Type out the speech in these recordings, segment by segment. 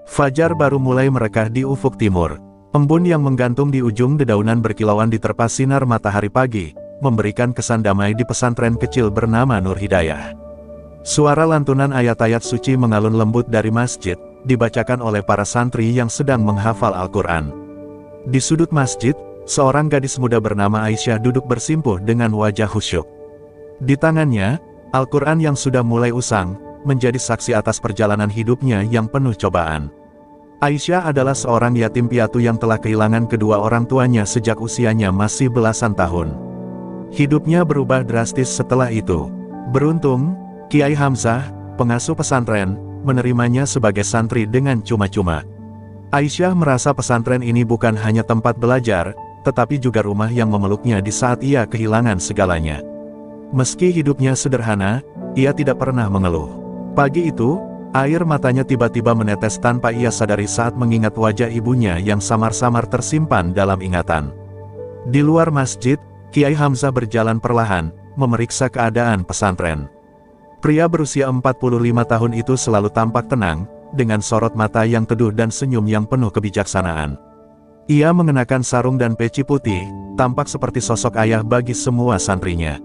Fajar baru mulai merekah di ufuk timur. Embun yang menggantung di ujung dedaunan berkilauan diterpa sinar matahari pagi, memberikan kesan damai di pesantren kecil bernama Nur Hidayah. Suara lantunan ayat-ayat suci mengalun lembut dari masjid, dibacakan oleh para santri yang sedang menghafal Al-Quran. Di sudut masjid, seorang gadis muda bernama Aisyah duduk bersimpuh dengan wajah khusyuk. Di tangannya, Al-Quran yang sudah mulai usang, menjadi saksi atas perjalanan hidupnya yang penuh cobaan. Aisyah adalah seorang yatim piatu yang telah kehilangan kedua orang tuanya sejak usianya masih belasan tahun. Hidupnya berubah drastis setelah itu. Beruntung, Kiai Hamzah, pengasuh pesantren, menerimanya sebagai santri dengan cuma-cuma. Aisyah merasa pesantren ini bukan hanya tempat belajar, tetapi juga rumah yang memeluknya di saat ia kehilangan segalanya. Meski hidupnya sederhana, ia tidak pernah mengeluh. Pagi itu, air matanya tiba-tiba menetes tanpa ia sadari saat mengingat wajah ibunya yang samar-samar tersimpan dalam ingatan. Di luar masjid, Kiai Hamzah berjalan perlahan, memeriksa keadaan pesantren. Pria berusia 45 tahun itu selalu tampak tenang, dengan sorot mata yang teduh dan senyum yang penuh kebijaksanaan. Ia mengenakan sarung dan peci putih, tampak seperti sosok ayah bagi semua santrinya.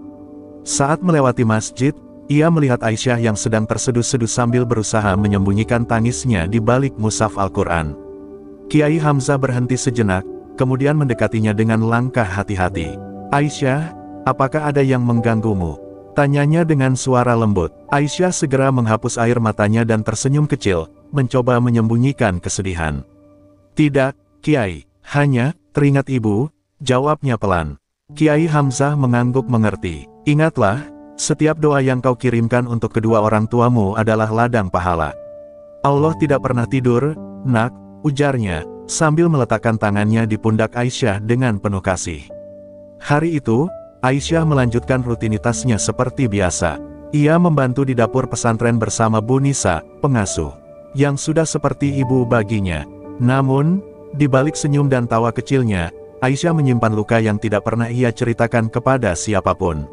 Saat melewati masjid, ia melihat Aisyah yang sedang terseduh-seduh sambil berusaha menyembunyikan tangisnya di balik mushaf Al-Quran. Kiai Hamzah berhenti sejenak, kemudian mendekatinya dengan langkah hati-hati. "Aisyah, apakah ada yang mengganggumu?" tanyanya dengan suara lembut. Aisyah segera menghapus air matanya dan tersenyum kecil, mencoba menyembunyikan kesedihan. "Tidak, Kiai, hanya, teringat ibu," jawabnya pelan. Kiai Hamzah mengangguk mengerti. "Ingatlah, setiap doa yang kau kirimkan untuk kedua orang tuamu adalah ladang pahala. Allah tidak pernah tidur, nak," ujarnya, sambil meletakkan tangannya di pundak Aisyah dengan penuh kasih. Hari itu, Aisyah melanjutkan rutinitasnya seperti biasa. Ia membantu di dapur pesantren bersama Bu Nisa, pengasuh, yang sudah seperti ibu baginya. Namun, di balik senyum dan tawa kecilnya, Aisyah menyimpan luka yang tidak pernah ia ceritakan kepada siapapun.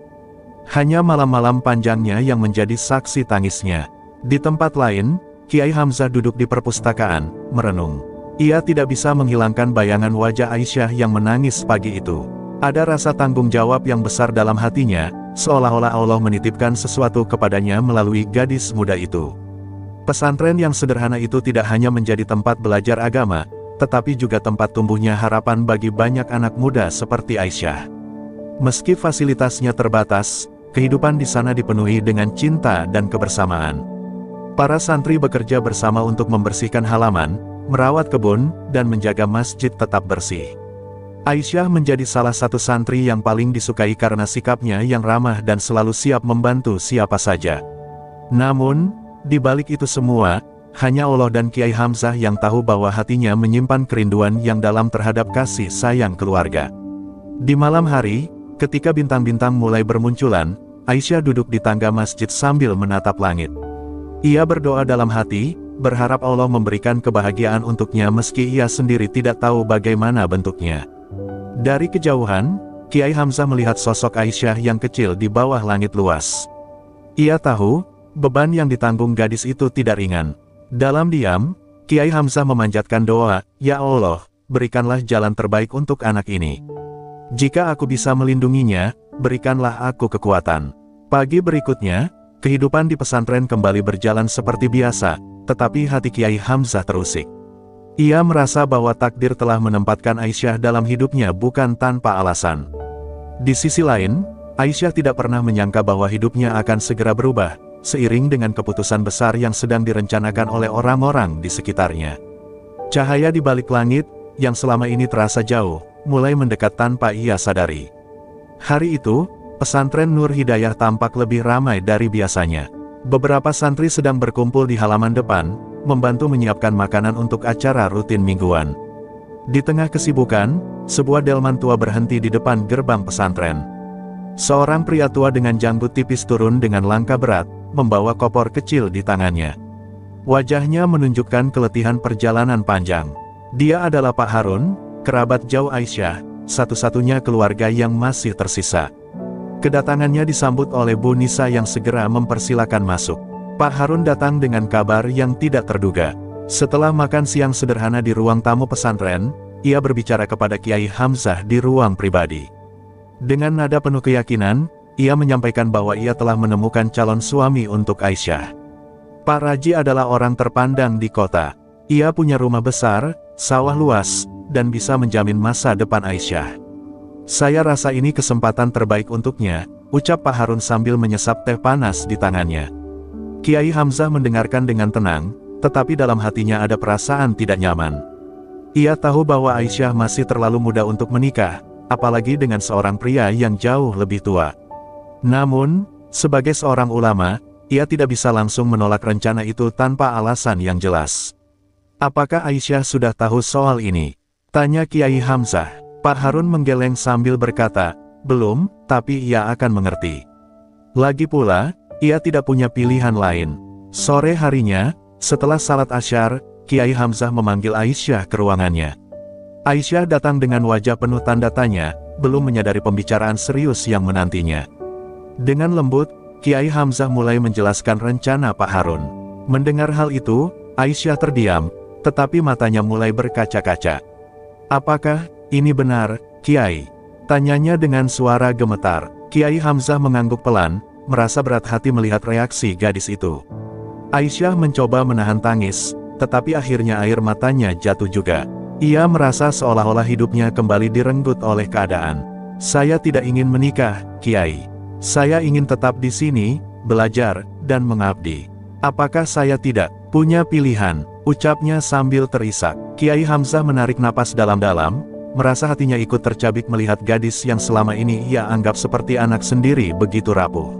Hanya malam-malam panjangnya yang menjadi saksi tangisnya. Di tempat lain, Kiai Hamzah duduk di perpustakaan, merenung. Ia tidak bisa menghilangkan bayangan wajah Aisyah yang menangis pagi itu. Ada rasa tanggung jawab yang besar dalam hatinya, seolah-olah Allah menitipkan sesuatu kepadanya melalui gadis muda itu. Pesantren yang sederhana itu tidak hanya menjadi tempat belajar agama, tetapi juga tempat tumbuhnya harapan bagi banyak anak muda seperti Aisyah. Meski fasilitasnya terbatas, kehidupan di sana dipenuhi dengan cinta dan kebersamaan. Para santri bekerja bersama untuk membersihkan halaman, merawat kebun, dan menjaga masjid tetap bersih. Aisyah menjadi salah satu santri yang paling disukai karena sikapnya yang ramah dan selalu siap membantu siapa saja. Namun, di balik itu semua, hanya Allah dan Kiai Hamzah yang tahu bahwa hatinya menyimpan kerinduan yang dalam terhadap kasih sayang keluarga. Di malam hari, ketika bintang-bintang mulai bermunculan, Aisyah duduk di tangga masjid sambil menatap langit. Ia berdoa dalam hati, berharap Allah memberikan kebahagiaan untuknya meski ia sendiri tidak tahu bagaimana bentuknya. Dari kejauhan, Kiai Hamzah melihat sosok Aisyah yang kecil di bawah langit luas. Ia tahu, beban yang ditanggung gadis itu tidak ringan. Dalam diam, Kiai Hamzah memanjatkan doa, "Ya Allah, berikanlah jalan terbaik untuk anak ini. Jika aku bisa melindunginya, berikanlah aku kekuatan." Pagi berikutnya, kehidupan di pesantren kembali berjalan seperti biasa, tetapi hati Kiai Hamzah terusik. Ia merasa bahwa takdir telah menempatkan Aisyah dalam hidupnya bukan tanpa alasan. Di sisi lain, Aisyah tidak pernah menyangka bahwa hidupnya akan segera berubah, seiring dengan keputusan besar yang sedang direncanakan oleh orang-orang di sekitarnya. Cahaya di balik langit, yang selama ini terasa jauh, mulai mendekat tanpa ia sadari. Hari itu, pesantren Nur Hidayah tampak lebih ramai dari biasanya. Beberapa santri sedang berkumpul di halaman depan, membantu menyiapkan makanan untuk acara rutin mingguan. Di tengah kesibukan, sebuah delman tua berhenti di depan gerbang pesantren. Seorang pria tua dengan janggut tipis turun dengan langkah berat, membawa koper kecil di tangannya. Wajahnya menunjukkan keletihan perjalanan panjang. Dia adalah Pak Harun, kerabat jauh Aisyah, satu-satunya keluarga yang masih tersisa. Kedatangannya disambut oleh Bu Nisa yang segera mempersilakan masuk. Pak Harun datang dengan kabar yang tidak terduga. Setelah makan siang sederhana di ruang tamu pesantren, ia berbicara kepada Kiai Hamzah di ruang pribadi. Dengan nada penuh keyakinan, ia menyampaikan bahwa ia telah menemukan calon suami untuk Aisyah. Pak Raji adalah orang terpandang di kota. Ia punya rumah besar, sawah luas, dan bisa menjamin masa depan Aisyah. Saya rasa ini kesempatan terbaik untuknya, ucap Pak Harun sambil menyesap teh panas di tangannya. Kiai Hamzah mendengarkan dengan tenang, tetapi dalam hatinya ada perasaan tidak nyaman. Ia tahu bahwa Aisyah masih terlalu muda untuk menikah, apalagi dengan seorang pria yang jauh lebih tua. Namun, sebagai seorang ulama, ia tidak bisa langsung menolak rencana itu tanpa alasan yang jelas. Apakah Aisyah sudah tahu soal ini? Tanya Kiai Hamzah. Pak Harun menggeleng sambil berkata, belum, tapi ia akan mengerti. Lagi pula, ia tidak punya pilihan lain. Sore harinya, setelah salat Asyar, Kiai Hamzah memanggil Aisyah ke ruangannya. Aisyah datang dengan wajah penuh tanda tanya, belum menyadari pembicaraan serius yang menantinya. Dengan lembut, Kiai Hamzah mulai menjelaskan rencana Pak Harun. Mendengar hal itu, Aisyah terdiam, tetapi matanya mulai berkaca-kaca. Apakah ini benar, Kiai? Tanyanya dengan suara gemetar. Kiai Hamzah mengangguk pelan, merasa berat hati melihat reaksi gadis itu. Aisyah mencoba menahan tangis, tetapi akhirnya air matanya jatuh juga. Ia merasa seolah-olah hidupnya kembali direnggut oleh keadaan. Saya tidak ingin menikah, Kiai. Saya ingin tetap di sini, belajar, dan mengabdi. Apakah saya tidak punya pilihan? Ucapnya sambil terisak. Kiai Hamzah menarik napas dalam-dalam, merasa hatinya ikut tercabik melihat gadis yang selama ini ia anggap seperti anak sendiri begitu rapuh.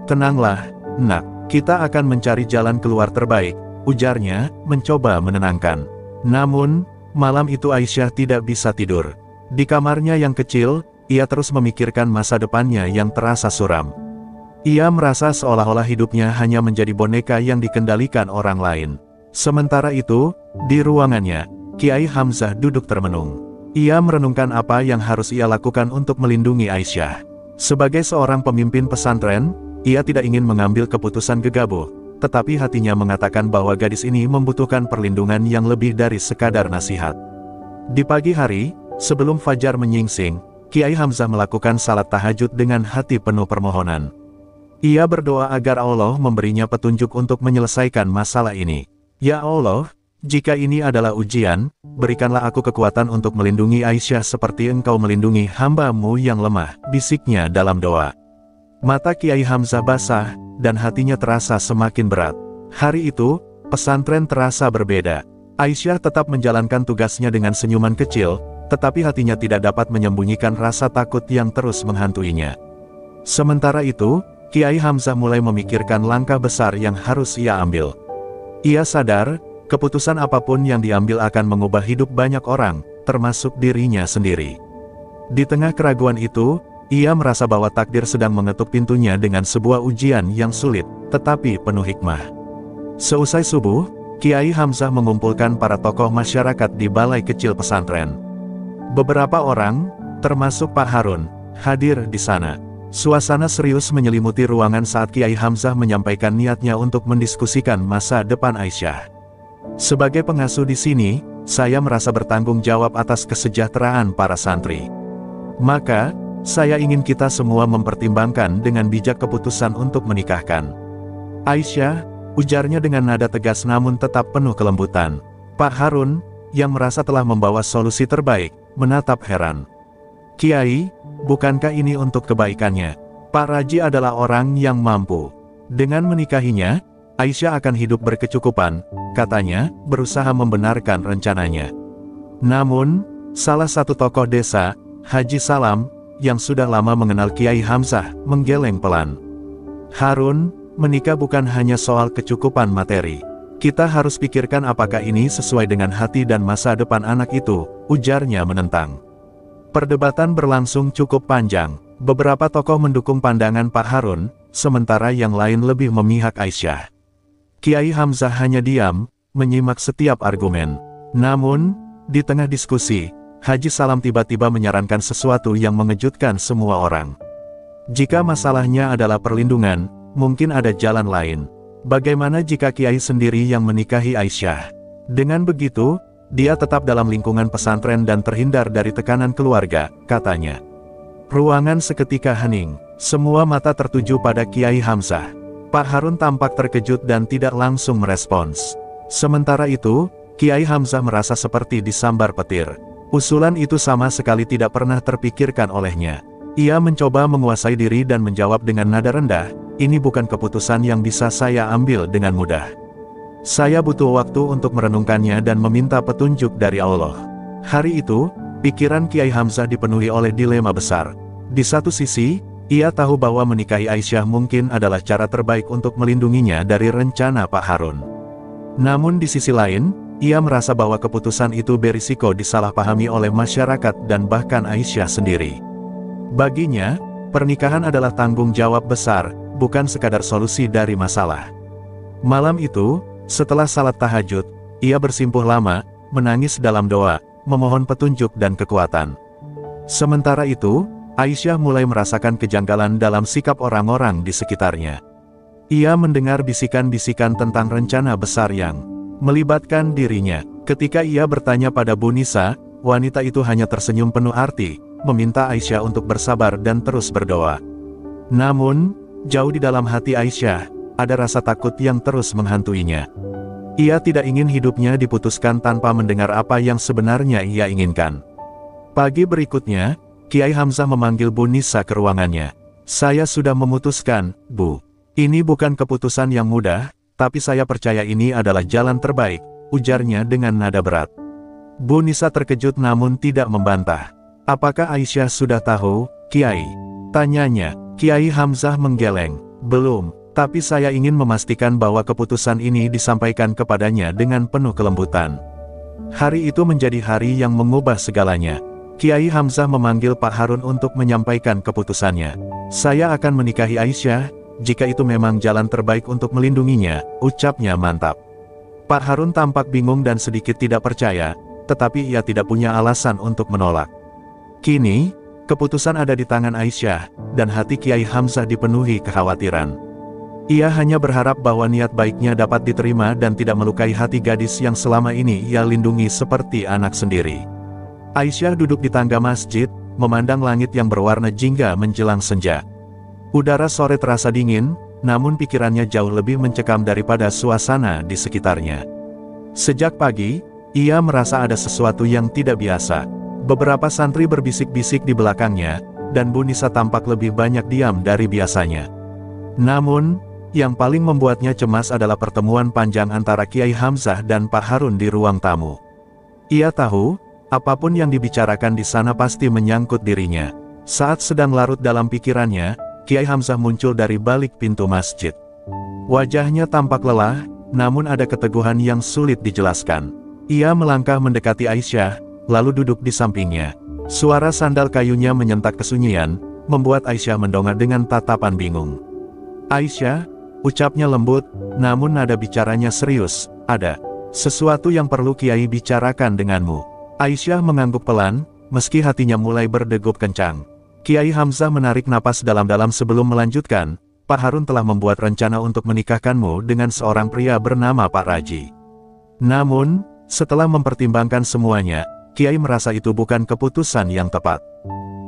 Tenanglah, nak, kita akan mencari jalan keluar terbaik, ujarnya, mencoba menenangkan. Namun, malam itu Aisyah tidak bisa tidur. Di kamarnya yang kecil, ia terus memikirkan masa depannya yang terasa suram. Ia merasa seolah-olah hidupnya hanya menjadi boneka yang dikendalikan orang lain. Sementara itu, di ruangannya, Kiai Hamzah duduk termenung. Ia merenungkan apa yang harus ia lakukan untuk melindungi Aisyah. Sebagai seorang pemimpin pesantren, ia tidak ingin mengambil keputusan gegabah, tetapi hatinya mengatakan bahwa gadis ini membutuhkan perlindungan yang lebih dari sekadar nasihat. Di pagi hari, sebelum fajar menyingsing, Kiai Hamzah melakukan salat tahajud dengan hati penuh permohonan. Ia berdoa agar Allah memberinya petunjuk untuk menyelesaikan masalah ini. Ya Allah, jika ini adalah ujian, berikanlah aku kekuatan untuk melindungi Aisyah seperti Engkau melindungi hamba-Mu yang lemah, bisiknya dalam doa. Mata Kiai Hamzah basah, dan hatinya terasa semakin berat. Hari itu, pesantren terasa berbeda. Aisyah tetap menjalankan tugasnya dengan senyuman kecil, tetapi hatinya tidak dapat menyembunyikan rasa takut yang terus menghantuinya. Sementara itu, Kiai Hamzah mulai memikirkan langkah besar yang harus ia ambil. Ia sadar, keputusan apapun yang diambil akan mengubah hidup banyak orang, termasuk dirinya sendiri. Di tengah keraguan itu, ia merasa bahwa takdir sedang mengetuk pintunya dengan sebuah ujian yang sulit, tetapi penuh hikmah. Seusai subuh, Kiai Hamzah mengumpulkan para tokoh masyarakat di balai kecil pesantren. Beberapa orang, termasuk Pak Harun, hadir di sana. Suasana serius menyelimuti ruangan saat Kiai Hamzah menyampaikan niatnya untuk mendiskusikan masa depan Aisyah. Sebagai pengasuh di sini, saya merasa bertanggung jawab atas kesejahteraan para santri. Maka, saya ingin kita semua mempertimbangkan dengan bijak keputusan untuk menikahkan Aisyah, ujarnya dengan nada tegas namun tetap penuh kelembutan. Pak Harun, yang merasa telah membawa solusi terbaik, menatap heran. Kiai, bukankah ini untuk kebaikannya? Pak Raji adalah orang yang mampu. Dengan menikahinya, Aisyah akan hidup berkecukupan, katanya, berusaha membenarkan rencananya. Namun, salah satu tokoh desa, Haji Salam, yang sudah lama mengenal Kiai Hamzah, menggeleng pelan. Harun, menikah bukan hanya soal kecukupan materi. Kita harus pikirkan apakah ini sesuai dengan hati dan masa depan anak itu, ujarnya menentang. Perdebatan berlangsung cukup panjang. Beberapa tokoh mendukung pandangan Pak Harun, sementara yang lain lebih memihak Aisyah. Kiai Hamzah hanya diam, menyimak setiap argumen. Namun, di tengah diskusi, Haji Salam tiba-tiba menyarankan sesuatu yang mengejutkan semua orang. Jika masalahnya adalah perlindungan, mungkin ada jalan lain. Bagaimana jika Kiai sendiri yang menikahi Aisyah? Dengan begitu, dia tetap dalam lingkungan pesantren dan terhindar dari tekanan keluarga, katanya. Ruangan seketika hening. Semua mata tertuju pada Kiai Hamzah. Pak Harun tampak terkejut dan tidak langsung merespons. Sementara itu, Kiai Hamzah merasa seperti disambar petir. Usulan itu sama sekali tidak pernah terpikirkan olehnya. Ia mencoba menguasai diri dan menjawab dengan nada rendah, "Ini bukan keputusan yang bisa saya ambil dengan mudah. Saya butuh waktu untuk merenungkannya dan meminta petunjuk dari Allah." Hari itu, pikiran Kiai Hamzah dipenuhi oleh dilema besar. Di satu sisi, ia tahu bahwa menikahi Aisyah mungkin adalah cara terbaik untuk melindunginya dari rencana Pak Harun. Namun di sisi lain, ia merasa bahwa keputusan itu berisiko disalahpahami oleh masyarakat dan bahkan Aisyah sendiri. Baginya, pernikahan adalah tanggung jawab besar, bukan sekadar solusi dari masalah. Malam itu, setelah salat tahajud, ia bersimpuh lama, menangis dalam doa, memohon petunjuk dan kekuatan. Sementara itu, Aisyah mulai merasakan kejanggalan dalam sikap orang-orang di sekitarnya. Ia mendengar bisikan-bisikan tentang rencana besar yang melibatkan dirinya. Ketika ia bertanya pada Bu Nisa, wanita itu hanya tersenyum penuh arti, meminta Aisyah untuk bersabar dan terus berdoa. Namun, jauh di dalam hati Aisyah, ada rasa takut yang terus menghantuinya. Ia tidak ingin hidupnya diputuskan tanpa mendengar apa yang sebenarnya ia inginkan. Pagi berikutnya, Kiai Hamzah memanggil Bu Nisa ke ruangannya. "Saya sudah memutuskan, Bu. Ini bukan keputusan yang mudah, tapi saya percaya ini adalah jalan terbaik," ujarnya dengan nada berat. Bu Nisa terkejut namun tidak membantah. "Apakah Aisyah sudah tahu, Kiai?" tanyanya. Kiai Hamzah menggeleng. "Belum, tapi saya ingin memastikan bahwa keputusan ini disampaikan kepadanya dengan penuh kelembutan." Hari itu menjadi hari yang mengubah segalanya. Kiai Hamzah memanggil Pak Harun untuk menyampaikan keputusannya. "Saya akan menikahi Aisyah, jika itu memang jalan terbaik untuk melindunginya," ucapnya mantap. Pak Harun tampak bingung dan sedikit tidak percaya, tetapi ia tidak punya alasan untuk menolak. Kini, keputusan ada di tangan Aisyah, dan hati Kiai Hamzah dipenuhi kekhawatiran. Ia hanya berharap bahwa niat baiknya dapat diterima dan tidak melukai hati gadis yang selama ini ia lindungi seperti anak sendiri. Aisyah duduk di tangga masjid, memandang langit yang berwarna jingga menjelang senja. Udara sore terasa dingin, namun pikirannya jauh lebih mencekam daripada suasana di sekitarnya. Sejak pagi, ia merasa ada sesuatu yang tidak biasa. Beberapa santri berbisik-bisik di belakangnya, dan Bu Nisa tampak lebih banyak diam dari biasanya. Namun, yang paling membuatnya cemas adalah pertemuan panjang antara Kiai Hamzah dan Pak Harun di ruang tamu. Ia tahu, apapun yang dibicarakan di sana pasti menyangkut dirinya. Saat sedang larut dalam pikirannya, Kiai Hamzah muncul dari balik pintu masjid. Wajahnya tampak lelah, namun ada keteguhan yang sulit dijelaskan. Ia melangkah mendekati Aisyah, lalu duduk di sampingnya. Suara sandal kayunya menyentak kesunyian, membuat Aisyah mendongak dengan tatapan bingung. "Aisyah," ucapnya lembut, namun nada bicaranya serius, "ada sesuatu yang perlu Kiai bicarakan denganmu." Aisyah mengangguk pelan, meski hatinya mulai berdegup kencang. Kiai Hamzah menarik napas dalam-dalam sebelum melanjutkan, "Pak Harun telah membuat rencana untuk menikahkanmu dengan seorang pria bernama Pak Raji. Namun, setelah mempertimbangkan semuanya, Kiai merasa itu bukan keputusan yang tepat."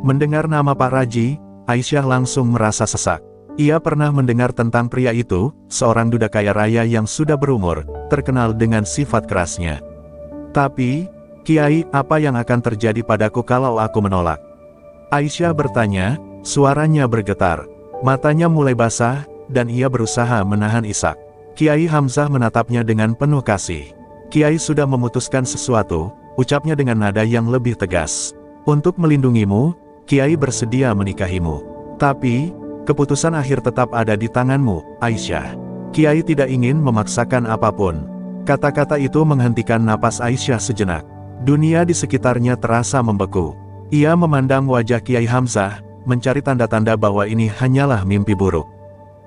Mendengar nama Pak Raji, Aisyah langsung merasa sesak. Ia pernah mendengar tentang pria itu, seorang duda kaya raya yang sudah berumur, terkenal dengan sifat kerasnya. "Tapi, Kiai, apa yang akan terjadi padaku kalau aku menolak?" Aisyah bertanya, suaranya bergetar. Matanya mulai basah, dan ia berusaha menahan isak. Kiai Hamzah menatapnya dengan penuh kasih. "Kiai sudah memutuskan sesuatu," ucapnya dengan nada yang lebih tegas. "Untuk melindungimu, Kiai bersedia menikahimu. Tapi, keputusan akhir tetap ada di tanganmu, Aisyah. Kiai tidak ingin memaksakan apapun." Kata-kata itu menghentikan napas Aisyah sejenak. Dunia di sekitarnya terasa membeku. Ia memandang wajah Kiai Hamzah, mencari tanda-tanda bahwa ini hanyalah mimpi buruk.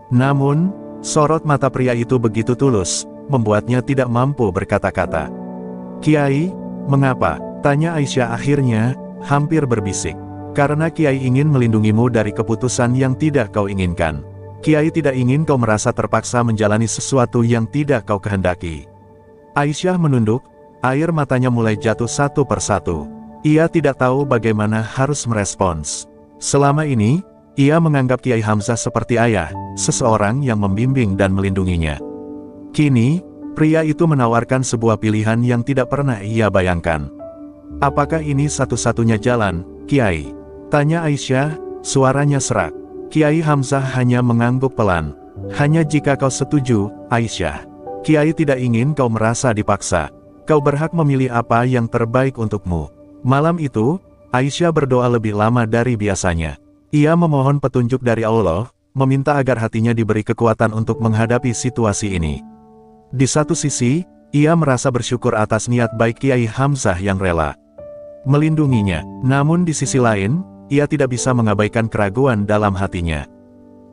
Namun, sorot mata pria itu begitu tulus, membuatnya tidak mampu berkata-kata. "Kiai, mengapa?" tanya Aisyah akhirnya, hampir berbisik. Karena Kiai ingin melindungimu dari keputusan yang tidak kau inginkan. Kiai tidak ingin kau merasa terpaksa menjalani sesuatu yang tidak kau kehendaki. Aisyah menunduk, air matanya mulai jatuh satu persatu. Ia tidak tahu bagaimana harus merespons. Selama ini, ia menganggap Kiai Hamzah seperti ayah, seseorang yang membimbing dan melindunginya. Kini, pria itu menawarkan sebuah pilihan yang tidak pernah ia bayangkan. Apakah ini satu-satunya jalan, Kiai? Tanya Aisyah, suaranya serak. Kiai Hamzah hanya mengangguk pelan. Hanya jika kau setuju, Aisyah. Kiai tidak ingin kau merasa dipaksa. Kau berhak memilih apa yang terbaik untukmu. Malam itu, Aisyah berdoa lebih lama dari biasanya. Ia memohon petunjuk dari Allah, meminta agar hatinya diberi kekuatan untuk menghadapi situasi ini. Di satu sisi, ia merasa bersyukur atas niat baik Kiai Hamzah yang rela melindunginya. Namun di sisi lain, ia tidak bisa mengabaikan keraguan dalam hatinya.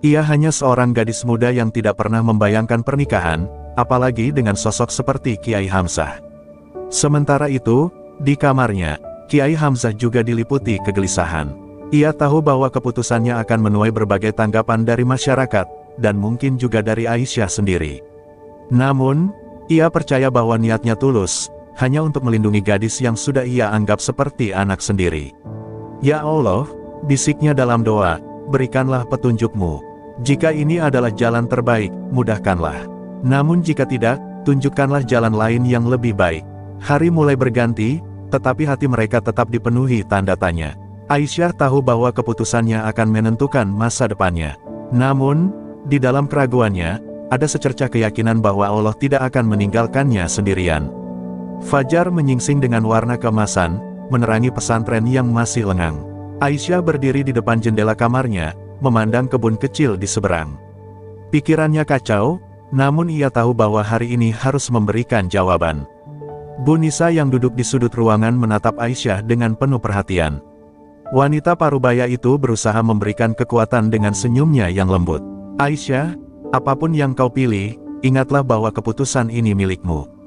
Ia hanya seorang gadis muda yang tidak pernah membayangkan pernikahan, apalagi dengan sosok seperti Kiai Hamzah. Sementara itu, di kamarnya, Kiai Hamzah juga diliputi kegelisahan. Ia tahu bahwa keputusannya akan menuai berbagai tanggapan dari masyarakat, dan mungkin juga dari Aisyah sendiri. Namun, ia percaya bahwa niatnya tulus, hanya untuk melindungi gadis yang sudah ia anggap seperti anak sendiri. Ya Allah, bisiknya dalam doa, berikanlah petunjukmu. Jika ini adalah jalan terbaik, mudahkanlah. Namun jika tidak, tunjukkanlah jalan lain yang lebih baik. Hari mulai berganti, tetapi hati mereka tetap dipenuhi tanda tanya. Aisyah tahu bahwa keputusannya akan menentukan masa depannya. Namun, di dalam keraguannya, ada secercah keyakinan bahwa Allah tidak akan meninggalkannya sendirian. Fajar menyingsing dengan warna keemasan, menerangi pesantren yang masih lengang. Aisyah berdiri di depan jendela kamarnya, memandang kebun kecil di seberang. Pikirannya kacau, namun ia tahu bahwa hari ini harus memberikan jawaban. Bu Nisa yang duduk di sudut ruangan menatap Aisyah dengan penuh perhatian. Wanita parubaya itu berusaha memberikan kekuatan dengan senyumnya yang lembut. Aisyah, apapun yang kau pilih, ingatlah bahwa keputusan ini milikmu.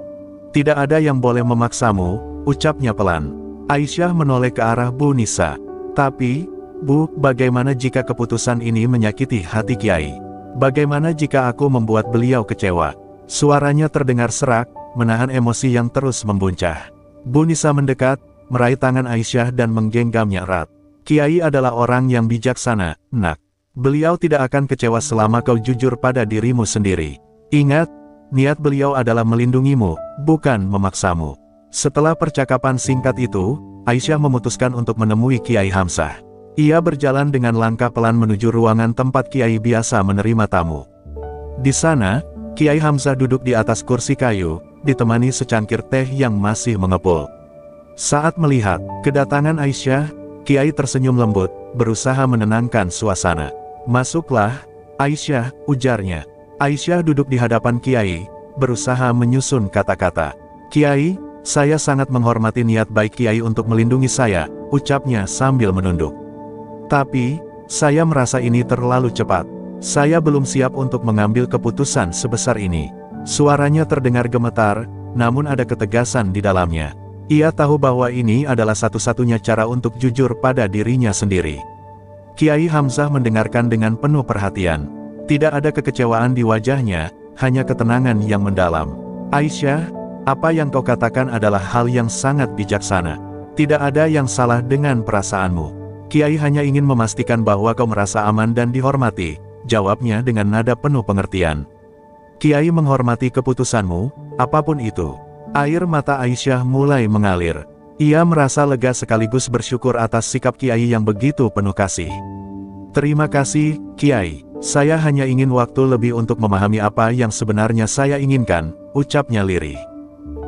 Tidak ada yang boleh memaksamu, ucapnya pelan. Aisyah menoleh ke arah Bu Nisa. Tapi, Bu, bagaimana jika keputusan ini menyakiti hati Kiai? Bagaimana jika aku membuat beliau kecewa? Suaranya terdengar serak, menahan emosi yang terus membuncah. Bu Nisa mendekat, meraih tangan Aisyah dan menggenggamnya erat. Kiai adalah orang yang bijaksana, nak. Beliau tidak akan kecewa selama kau jujur pada dirimu sendiri. Ingat, niat beliau adalah melindungimu, bukan memaksamu. Setelah percakapan singkat itu, Aisyah memutuskan untuk menemui Kiai Hamzah. Ia berjalan dengan langkah pelan menuju ruangan tempat Kiai biasa menerima tamu. Di sana, Kiai Hamzah duduk di atas kursi kayu, ditemani secangkir teh yang masih mengepul. Saat melihat kedatangan Aisyah, Kiai tersenyum lembut, berusaha menenangkan suasana. Masuklah, Aisyah, ujarnya. Aisyah duduk di hadapan Kiai, berusaha menyusun kata-kata. Kiai, saya sangat menghormati niat baik Kiai untuk melindungi saya, ucapnya sambil menunduk. Tapi, saya merasa ini terlalu cepat. Saya belum siap untuk mengambil keputusan sebesar ini. Suaranya terdengar gemetar, namun ada ketegasan di dalamnya. Ia tahu bahwa ini adalah satu-satunya cara untuk jujur pada dirinya sendiri. Kiai Hamzah mendengarkan dengan penuh perhatian. Tidak ada kekecewaan di wajahnya, hanya ketenangan yang mendalam. Aisyah, apa yang kau katakan adalah hal yang sangat bijaksana. Tidak ada yang salah dengan perasaanmu. Kiai hanya ingin memastikan bahwa kau merasa aman dan dihormati, jawabnya dengan nada penuh pengertian. Kiai menghormati keputusanmu, apapun itu. Air mata Aisyah mulai mengalir. Ia merasa lega sekaligus bersyukur atas sikap Kiai yang begitu penuh kasih. Terima kasih, Kiai. Saya hanya ingin waktu lebih untuk memahami apa yang sebenarnya saya inginkan, ucapnya lirih.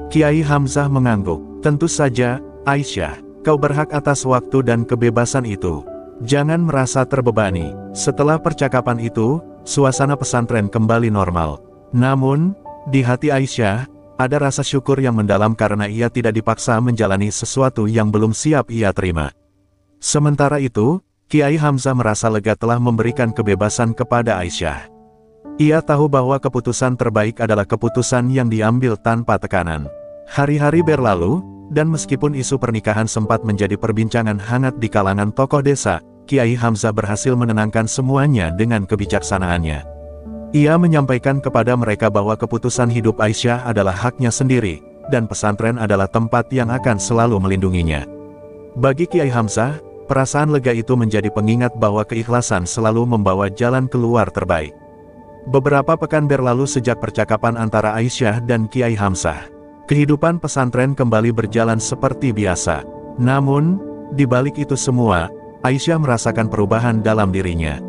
Kiai Hamzah mengangguk. Tentu saja, Aisyah, kau berhak atas waktu dan kebebasan itu. Jangan merasa terbebani. Setelah percakapan itu, suasana pesantren kembali normal. Namun, di hati Aisyah, ada rasa syukur yang mendalam karena ia tidak dipaksa menjalani sesuatu yang belum siap ia terima. Sementara itu, Kiai Hamzah merasa lega telah memberikan kebebasan kepada Aisyah. Ia tahu bahwa keputusan terbaik adalah keputusan yang diambil tanpa tekanan. Hari-hari berlalu, Dan meskipun isu pernikahan sempat menjadi perbincangan hangat di kalangan tokoh desa, Kiai Hamzah berhasil menenangkan semuanya dengan kebijaksanaannya. Ia menyampaikan kepada mereka bahwa keputusan hidup Aisyah adalah haknya sendiri, dan pesantren adalah tempat yang akan selalu melindunginya. Bagi Kiai Hamzah, perasaan lega itu menjadi pengingat bahwa keikhlasan selalu membawa jalan keluar terbaik. Beberapa pekan berlalu sejak percakapan antara Aisyah dan Kiai Hamzah. Kehidupan pesantren kembali berjalan seperti biasa. Namun, di balik itu semua, Aisyah merasakan perubahan dalam dirinya.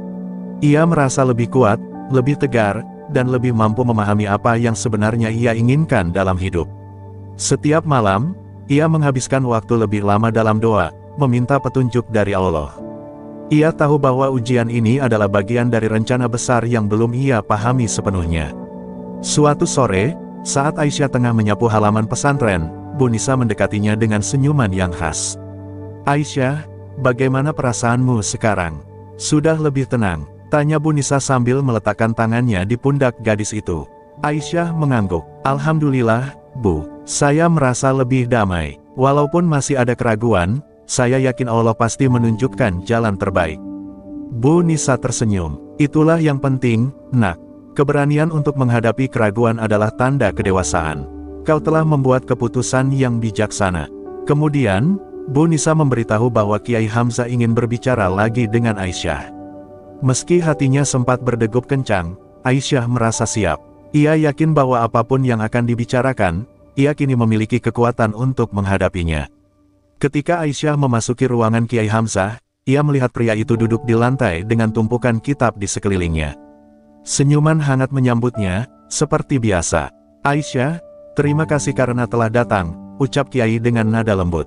Ia merasa lebih kuat, lebih tegar, dan lebih mampu memahami apa yang sebenarnya ia inginkan dalam hidup. Setiap malam, ia menghabiskan waktu lebih lama dalam doa, meminta petunjuk dari Allah. Ia tahu bahwa ujian ini adalah bagian dari rencana besar yang belum ia pahami sepenuhnya. Suatu sore, saat Aisyah tengah menyapu halaman pesantren, Bu Nisa mendekatinya dengan senyuman yang khas. "Aisyah, bagaimana perasaanmu sekarang? Sudah lebih tenang?" tanya Bu Nisa sambil meletakkan tangannya di pundak gadis itu. Aisyah mengangguk. "Alhamdulillah, Bu, saya merasa lebih damai. Walaupun masih ada keraguan, saya yakin Allah pasti menunjukkan jalan terbaik." Bu Nisa tersenyum. "Itulah yang penting, Nak. Keberanian untuk menghadapi keraguan adalah tanda kedewasaan. Kau telah membuat keputusan yang bijaksana." Kemudian, Bu Nisa memberitahu bahwa Kiai Hamzah ingin berbicara lagi dengan Aisyah. Meski hatinya sempat berdegup kencang, Aisyah merasa siap. Ia yakin bahwa apapun yang akan dibicarakan, ia kini memiliki kekuatan untuk menghadapinya. Ketika Aisyah memasuki ruangan Kiai Hamzah, ia melihat pria itu duduk di lantai dengan tumpukan kitab di sekelilingnya. Senyuman hangat menyambutnya, seperti biasa. "Aisyah, terima kasih karena telah datang," ucap Kiai dengan nada lembut.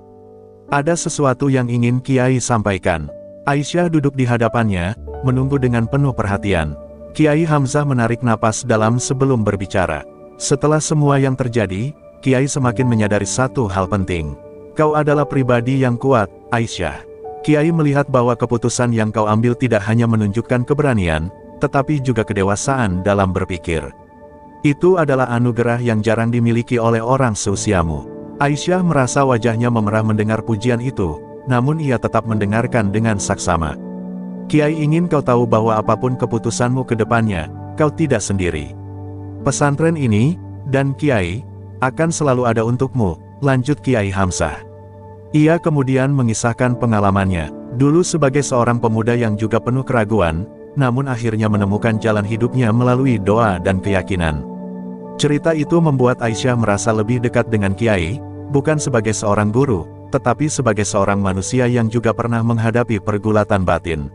"Ada sesuatu yang ingin Kiai sampaikan." Aisyah duduk di hadapannya, menunggu dengan penuh perhatian. Kiai Hamzah menarik napas dalam sebelum berbicara. Setelah semua yang terjadi, Kiai semakin menyadari satu hal penting. "Kau adalah pribadi yang kuat, Aisyah. Kiai melihat bahwa keputusan yang kau ambil tidak hanya menunjukkan keberanian, tetapi juga kedewasaan dalam berpikir. Itu adalah anugerah yang jarang dimiliki oleh orang seusiamu." Aisyah merasa wajahnya memerah mendengar pujian itu, namun ia tetap mendengarkan dengan saksama. "Kiai ingin kau tahu bahwa apapun keputusanmu ke depannya, kau tidak sendiri. Pesantren ini, dan Kiai, akan selalu ada untukmu," lanjut Kiai Hamzah. Ia kemudian mengisahkan pengalamannya, dulu sebagai seorang pemuda yang juga penuh keraguan, namun akhirnya menemukan jalan hidupnya melalui doa dan keyakinan. Cerita itu membuat Aisyah merasa lebih dekat dengan Kiai, bukan sebagai seorang guru, tetapi sebagai seorang manusia yang juga pernah menghadapi pergulatan batin.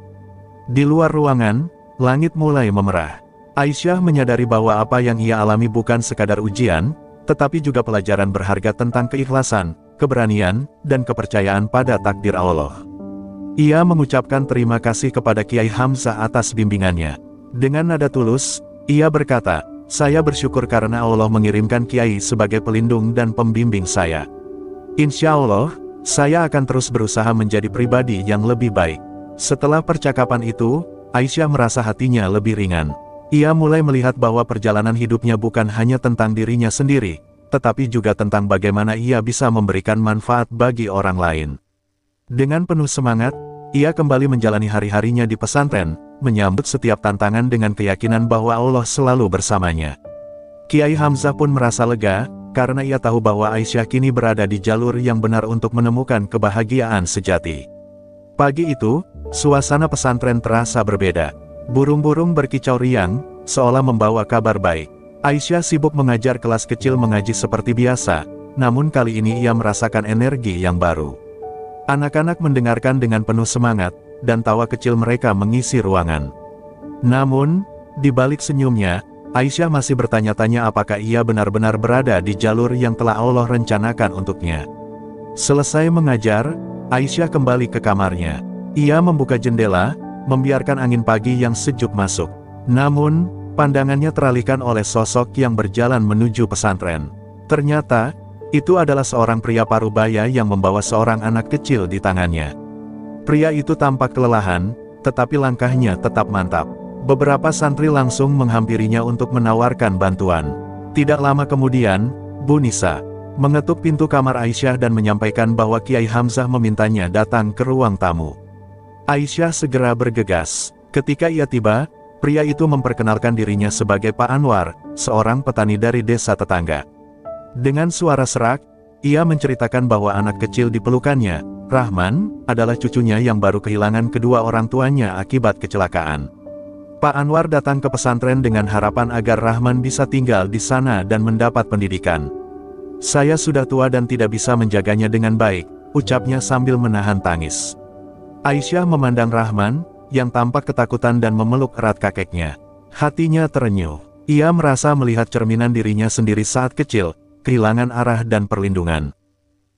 Di luar ruangan, langit mulai memerah. Aisyah menyadari bahwa apa yang ia alami bukan sekadar ujian, tetapi juga pelajaran berharga tentang keikhlasan, keberanian, dan kepercayaan pada takdir Allah. Ia mengucapkan terima kasih kepada Kiai Hamzah atas bimbingannya. Dengan nada tulus, ia berkata, "Saya bersyukur karena Allah mengirimkan Kiai sebagai pelindung dan pembimbing saya. Insya Allah, saya akan terus berusaha menjadi pribadi yang lebih baik." Setelah percakapan itu, Aisyah merasa hatinya lebih ringan. Ia mulai melihat bahwa perjalanan hidupnya bukan hanya tentang dirinya sendiri, tetapi juga tentang bagaimana ia bisa memberikan manfaat bagi orang lain. Dengan penuh semangat, ia kembali menjalani hari-harinya di pesantren, menyambut setiap tantangan dengan keyakinan bahwa Allah selalu bersamanya. Kiai Hamzah pun merasa lega, karena ia tahu bahwa Aisyah kini berada di jalur yang benar untuk menemukan kebahagiaan sejati. Pagi itu, suasana pesantren terasa berbeda. Burung-burung berkicau riang, seolah membawa kabar baik. Aisyah sibuk mengajar kelas kecil mengaji seperti biasa, namun kali ini ia merasakan energi yang baru. Anak-anak mendengarkan dengan penuh semangat, dan tawa kecil mereka mengisi ruangan. Namun, di balik senyumnya, Aisyah masih bertanya-tanya apakah ia benar-benar berada di jalur yang telah Allah rencanakan untuknya. Selesai mengajar, Aisyah kembali ke kamarnya. Ia membuka jendela, membiarkan angin pagi yang sejuk masuk. Namun, pandangannya teralihkan oleh sosok yang berjalan menuju pesantren. Ternyata, itu adalah seorang pria parubaya yang membawa seorang anak kecil di tangannya. Pria itu tampak kelelahan, tetapi langkahnya tetap mantap. Beberapa santri langsung menghampirinya untuk menawarkan bantuan. Tidak lama kemudian, "Bu Nisa, mengetuk pintu kamar Aisyah dan menyampaikan bahwa Kiai Hamzah memintanya datang ke ruang tamu. Aisyah segera bergegas. Ketika ia tiba, pria itu memperkenalkan dirinya sebagai Pak Anwar, seorang petani dari desa tetangga. Dengan suara serak, ia menceritakan bahwa anak kecil di pelukannya, Rahman, adalah cucunya yang baru kehilangan kedua orang tuanya akibat kecelakaan. Pak Anwar datang ke pesantren dengan harapan agar Rahman bisa tinggal di sana dan mendapat pendidikan. "Saya sudah tua dan tidak bisa menjaganya dengan baik," ucapnya sambil menahan tangis. Aisyah memandang Rahman, yang tampak ketakutan dan memeluk erat kakeknya. Hatinya terenyuh. Ia merasa melihat cerminan dirinya sendiri saat kecil, kehilangan arah dan perlindungan.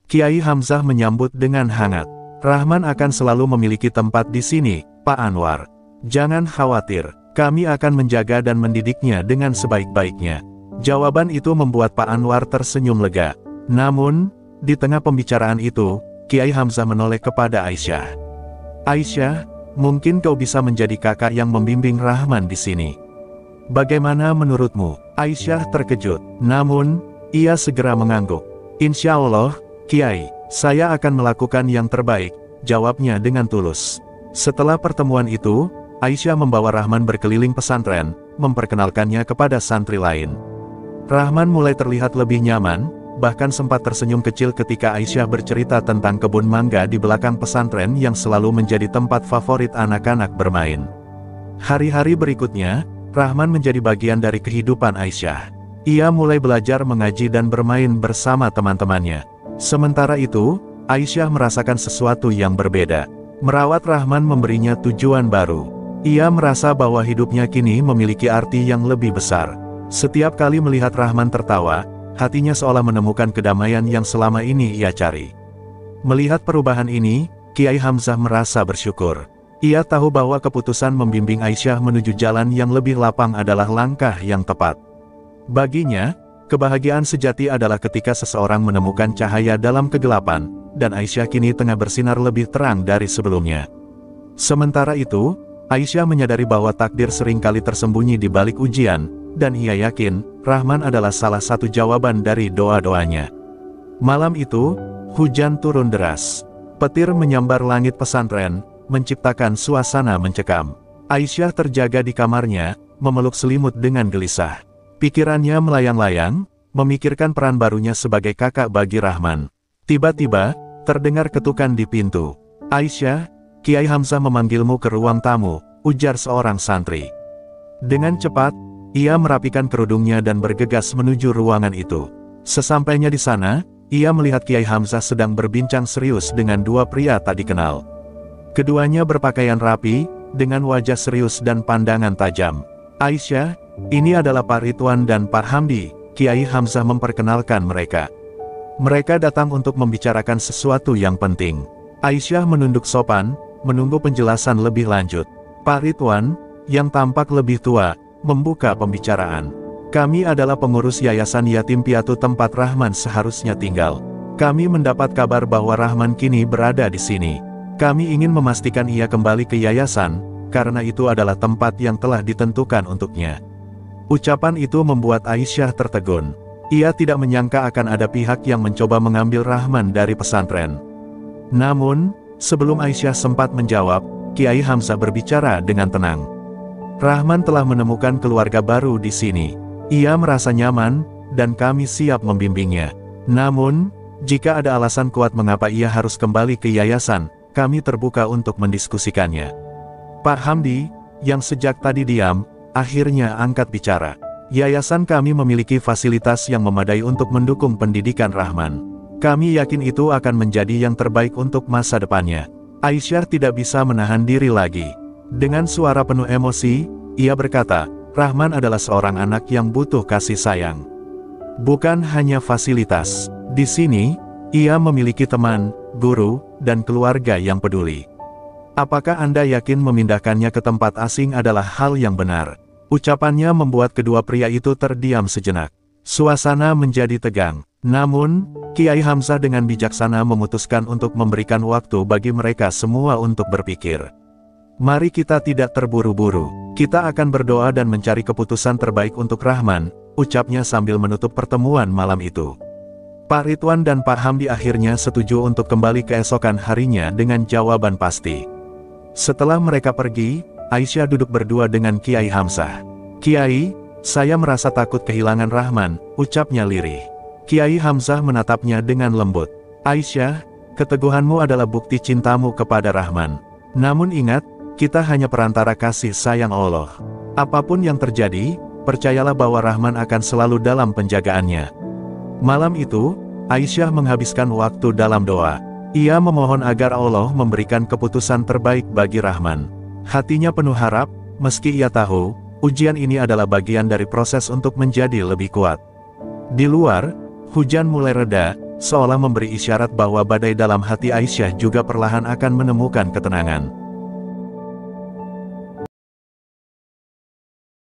Kiai Hamzah menyambut dengan hangat. "Rahman akan selalu memiliki tempat di sini, Pak Anwar. Jangan khawatir, kami akan menjaga dan mendidiknya dengan sebaik-baiknya." Jawaban itu membuat Pak Anwar tersenyum lega. Namun, di tengah pembicaraan itu, Kiai Hamzah menoleh kepada Aisyah. "Aisyah, mungkin kau bisa menjadi kakak yang membimbing Rahman di sini. Bagaimana menurutmu?" Aisyah terkejut, namun, ia segera mengangguk. "Insya Allah, Kiai, saya akan melakukan yang terbaik," jawabnya dengan tulus. Setelah pertemuan itu, Aisyah membawa Rahman berkeliling pesantren, memperkenalkannya kepada santri lain. Rahman mulai terlihat lebih nyaman, bahkan sempat tersenyum kecil ketika Aisyah bercerita tentang kebun mangga di belakang pesantren yang selalu menjadi tempat favorit anak-anak bermain. Hari-hari berikutnya, Rahman menjadi bagian dari kehidupan Aisyah. Ia mulai belajar mengaji dan bermain bersama teman-temannya. Sementara itu, Aisyah merasakan sesuatu yang berbeda. Merawat Rahman memberinya tujuan baru. Ia merasa bahwa hidupnya kini memiliki arti yang lebih besar. Setiap kali melihat Rahman tertawa, hatinya seolah menemukan kedamaian yang selama ini ia cari. Melihat perubahan ini, Kiai Hamzah merasa bersyukur. Ia tahu bahwa keputusan membimbing Aisyah menuju jalan yang lebih lapang adalah langkah yang tepat. Baginya, kebahagiaan sejati adalah ketika seseorang menemukan cahaya dalam kegelapan, dan Aisyah kini tengah bersinar lebih terang dari sebelumnya. Sementara itu, Aisyah menyadari bahwa takdir seringkali tersembunyi di balik ujian, dan ia yakin, Rahman adalah salah satu jawaban dari doa-doanya. Malam itu, hujan turun deras. Petir menyambar langit pesantren, menciptakan suasana mencekam. Aisyah terjaga di kamarnya, memeluk selimut dengan gelisah. Pikirannya melayang-layang, memikirkan peran barunya sebagai kakak bagi Rahman. Tiba-tiba, terdengar ketukan di pintu. "Aisyah, Kiai Hamzah memanggilmu ke ruang tamu," ujar seorang santri. Dengan cepat, ia merapikan kerudungnya dan bergegas menuju ruangan itu. Sesampainya di sana, ia melihat Kiai Hamzah sedang berbincang serius dengan dua pria tak dikenal. Keduanya berpakaian rapi, dengan wajah serius dan pandangan tajam. "Aisyah, ini adalah Pak Ridwan dan Pak Hamdi," Kiai Hamzah memperkenalkan mereka. Mereka datang untuk membicarakan sesuatu yang penting. Aisyah menunduk sopan, menunggu penjelasan lebih lanjut. Pak Ridwan, yang tampak lebih tua, membuka pembicaraan. "Kami adalah pengurus Yayasan Yatim Piatu tempat Rahman seharusnya tinggal. Kami mendapat kabar bahwa Rahman kini berada di sini. Kami ingin memastikan ia kembali ke yayasan, karena itu adalah tempat yang telah ditentukan untuknya." Ucapan itu membuat Aisyah tertegun. Ia tidak menyangka akan ada pihak yang mencoba mengambil Rahman dari pesantren. Namun, sebelum Aisyah sempat menjawab, Kiai Hamzah berbicara dengan tenang. "Rahman telah menemukan keluarga baru di sini. Ia merasa nyaman, dan kami siap membimbingnya. Namun, jika ada alasan kuat mengapa ia harus kembali ke yayasan, kami terbuka untuk mendiskusikannya." Pak Hamdi, yang sejak tadi diam, akhirnya angkat bicara. "Yayasan kami memiliki fasilitas yang memadai untuk mendukung pendidikan Rahman. Kami yakin itu akan menjadi yang terbaik untuk masa depannya." Aisyah tidak bisa menahan diri lagi. Dengan suara penuh emosi, ia berkata, "Rahman adalah seorang anak yang butuh kasih sayang. Bukan hanya fasilitas. Di sini, ia memiliki teman, guru, dan keluarga yang peduli. Apakah Anda yakin memindahkannya ke tempat asing adalah hal yang benar?" Ucapannya membuat kedua pria itu terdiam sejenak. Suasana menjadi tegang. Namun, Kiai Hamzah dengan bijaksana memutuskan untuk memberikan waktu bagi mereka semua untuk berpikir. "Mari kita tidak terburu-buru. Kita akan berdoa dan mencari keputusan terbaik untuk Rahman," ucapnya sambil menutup pertemuan malam itu. Pak Ridwan dan Pak Hamdi akhirnya setuju untuk kembali keesokan harinya dengan jawaban pasti. Setelah mereka pergi, Aisyah duduk berdua dengan Kiai Hamzah. "Kiai, saya merasa takut kehilangan Rahman," ucapnya lirih. Kiai Hamzah menatapnya dengan lembut. "Aisyah, keteguhanmu adalah bukti cintamu kepada Rahman. Namun ingat, kita hanya perantara kasih sayang Allah. Apapun yang terjadi, percayalah bahwa Rahman akan selalu dalam penjagaannya." Malam itu, Aisyah menghabiskan waktu dalam doa. Ia memohon agar Allah memberikan keputusan terbaik bagi Rahman. Hatinya penuh harap, meski ia tahu, ujian ini adalah bagian dari proses untuk menjadi lebih kuat. Di luar, hujan mulai reda, seolah memberi isyarat bahwa badai dalam hati Aisyah juga perlahan akan menemukan ketenangan.